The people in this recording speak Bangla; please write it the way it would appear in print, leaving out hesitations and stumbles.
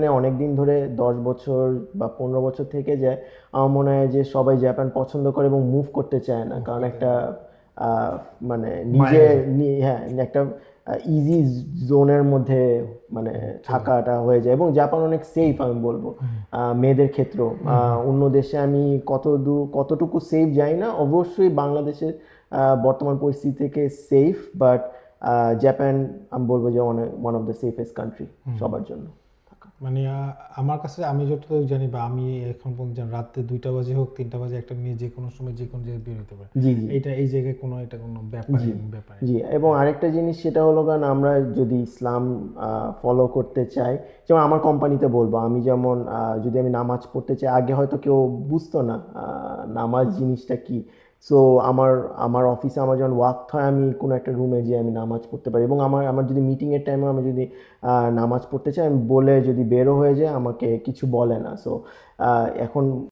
মানে অনেক দিন ধরে 10 বছর বা 15 বছর থেকে যায়, আমার মনে হয় যে সবাই জাপান পছন্দ করে এবং মুভ করতে চায় না, কারণ একটা আহ, মানে মায়ের নিজের হ্যাঁ একটা ইজি জোনের মধ্যে মানে চলে। থাকাটা হয়ে যায়। এবং জাপান অনেক সেফ আমি বলবো মেয়েদের ক্ষেত্রেও। অন্য দেশে আমি কতটুকু সেফ জানি না, অবশ্যই বাংলাদেশের বর্তমান পরিস্থিতি থেকে সেফ, বাট জাপান আমি বলবো যে অনেক one of the safest country সবার জন্য। মানে আমার কাছে আমি যতটুকু জানি বা আমি এখন পর্যন্ত জানি, রাতে 2টা বাজে হোক 3টা বাজে একটা মেয়ে যে কোনো সময় যে কোনো জায়গায় বের হতে পারে। জি জি এইটা এই জায়গায় কোনো এটা কোনো জি ব্যাপারই জি। না। এবং আরেকটা জিনিস সেটা হলো, কারণ আমরা যদি ইসলাম ফলো করতে চাই, যেমন আমার কোম্পানিতে বলবো, আমি যেমন যদি আমি নামাজ পড়তে চাই, আগে হয়তো কেউ বুঝতো না নামাজ জিনিসটা কি। সো আমার আমার অফিসে আমার যখন ওয়াক্ত হয়, আমি কোনো একটা রুমে যেয়ে আমি নামাজ পড়তে পারি। এবং আমার আমার যদি মিটিংয়ের টাইমে আমি যদি নামাজ পড়তে চাই, আমি বলে যদি বেরো হয়ে যায়, আমাকে কিছু বলে না। সো এখন